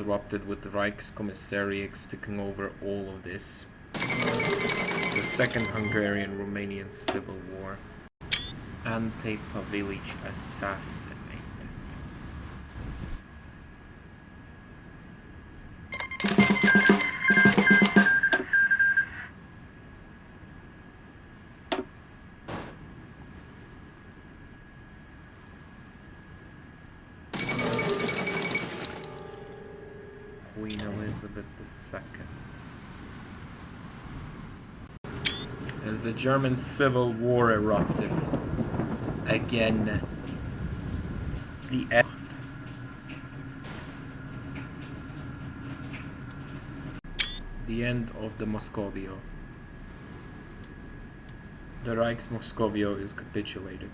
erupted with the Reichskommissariats taking over all of this. The Second Hungarian-Romanian Civil War. Ante Pavlovich assassinated. Queen Elizabeth II. As the German Civil War erupted, again, the end of the Moscovio. The Reichsmoscovio is capitulated.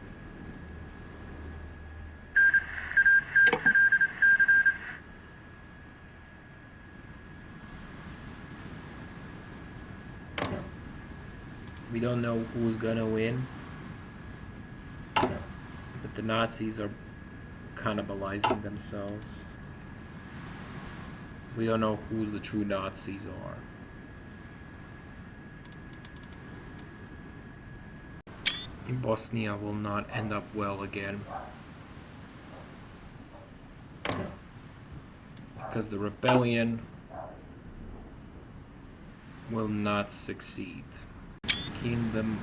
We don't know who's gonna win, but the Nazis are cannibalizing themselves. We don't know who the true Nazis are. In Bosnia will not end up well again, because the rebellion will not succeed. Kingdom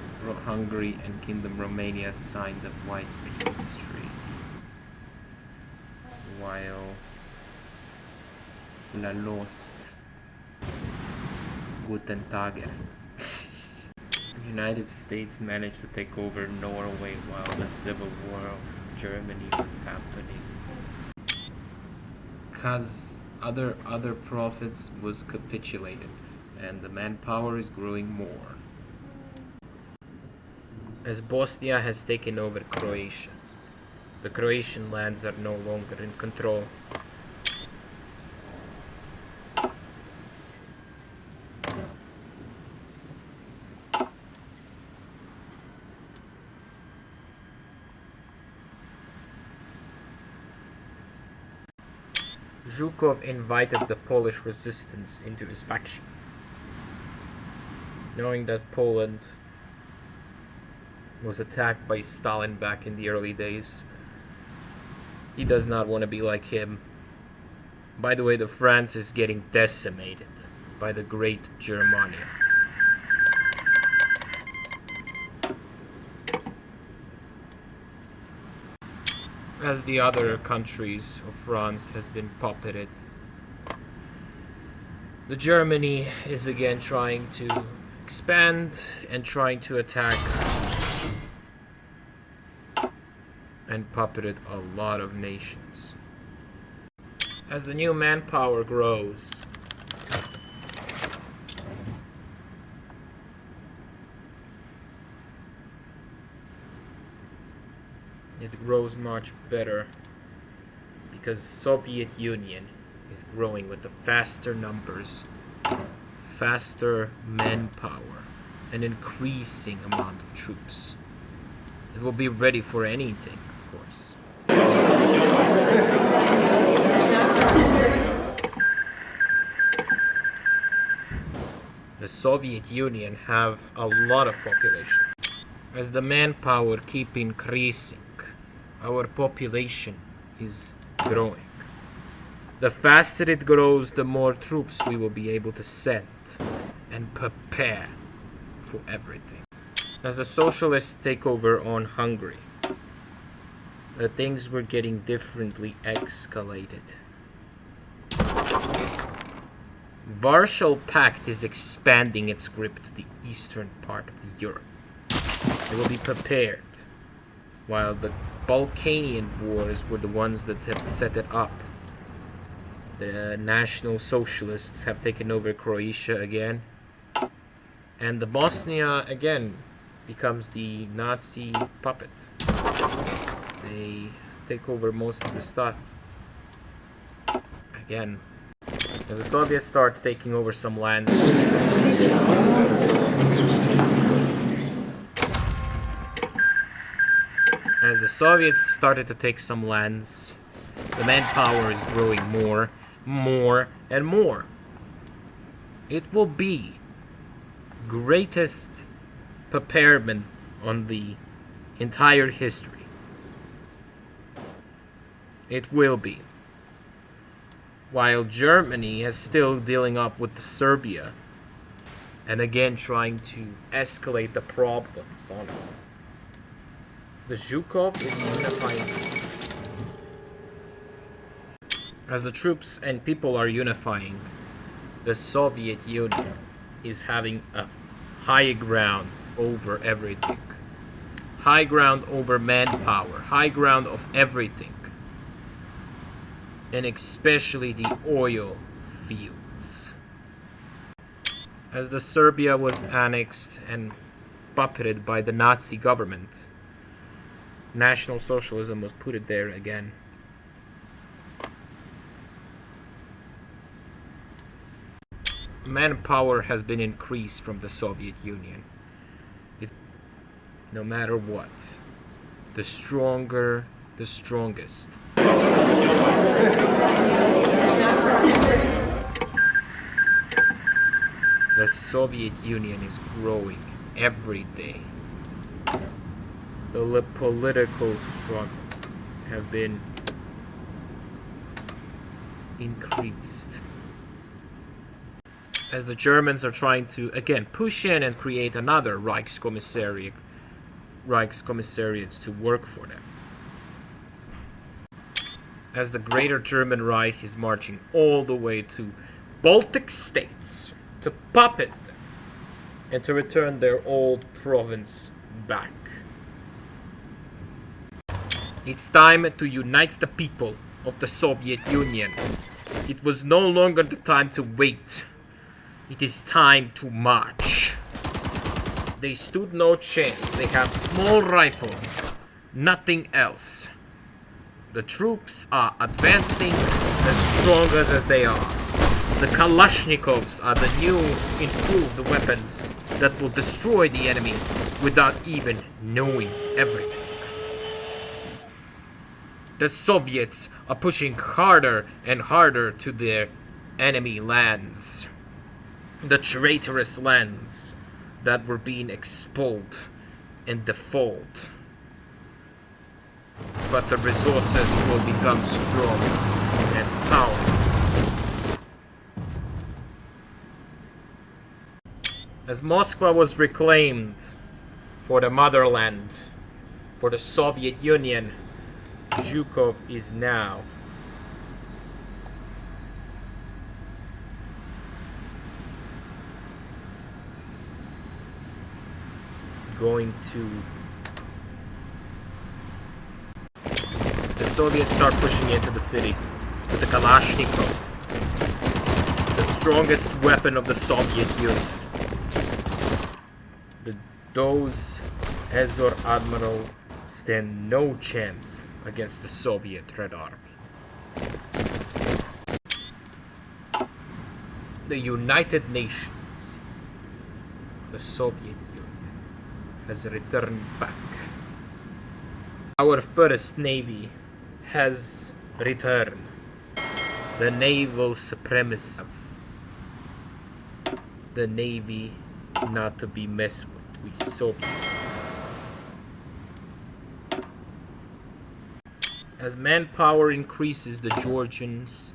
Hungary and Kingdom Romania signed the White Peace Treaty, while La Lost Guten Tage. The United States managed to take over Norway while the Civil War of Germany was happening. Cause other prophets was capitulated, and the manpower is growing more. As Bosnia has taken over Croatia, the Croatian lands are no longer in control. Zukov invited the Polish resistance into his faction, knowing that Poland was attacked by Stalin back in the early days. He does not want to be like him. By the way, the France is getting decimated by the Great Germania. As the other countries of France has been puppeted, the Germany is again trying to expand and trying to attack and puppeted a lot of nations. As the new manpower grows, it grows much better because Soviet Union is growing with the faster numbers, faster manpower, and increasing amount of troops. It will be ready for anything, of course. The Soviet Union have a lot of population. As the manpower keep increasing, our population is growing. The faster it grows, the more troops we will be able to send and prepare for everything. As the socialists take over on Hungary, the things were getting differently escalated. Warsaw Pact is expanding its grip to the eastern part of Europe. They will be prepared, while the Balkanian wars were the ones that have set it up. The National Socialists have taken over Croatia again, and the Bosnia again becomes the Nazi puppet. They take over most of the stuff. Again, as the Soviets start taking over some lands, as the Soviets started to take some lands, the manpower is growing more, more and more. It will be greatest preparation on the entire history. It will be. While Germany is still dealing up with Serbia and again trying to escalate the problems on it. The Zukov is unifying. As the troops and people are unifying, the Soviet Union is having a high ground over everything. High ground over manpower, high ground of everything. And especially the oil fields. As the Serbia was annexed and puppeted by the Nazi government, National Socialism was put it there again. Manpower has been increased from the Soviet Union. No matter what, the stronger, the strongest. The Soviet Union is growing every day. The political struggle have been increased. As the Germans are trying to, again, push in and create another Reichskommissariats to work for them. As the Greater German Reich is marching all the way to Baltic states to puppet them and to return their old province back. It's time to unite the people of the Soviet Union. It was no longer the time to wait. It is time to march. They stood no chance. They have small rifles, nothing else. The troops are advancing as strong as they are. The Kalashnikovs are the new improved weapons that will destroy the enemy without even knowing everything. The Soviets are pushing harder and harder to their enemy lands. The traitorous lands that were being expelled in default. But the resources will become strong and powerful. As Moscow was reclaimed for the motherland, for the Soviet Union, Zukov is now going to... The Soviets start pushing into the city with the Kalashnikov, the strongest weapon of the Soviet Union. Those Azov Admiral stand no chance against the Soviet Red Army. The United Nations, the Soviet Union, has returned back. Our first navy has returned. The naval supremacy. The navy not to be messed with. We Soviets. As manpower increases, the Georgians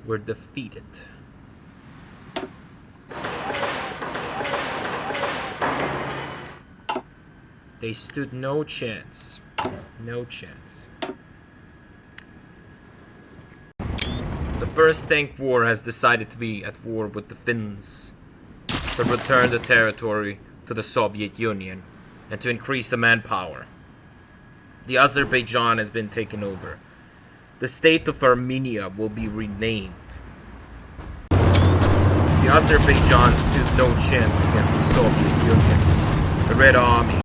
were defeated. They stood no chance. No chance. The First Tank War has decided to be at war with the Finns to return the territory to the Soviet Union and to increase the manpower. The Azerbaijan has been taken over. The state of Armenia will be renamed. The Azerbaijan stood no chance against the Soviet Union. The Red Army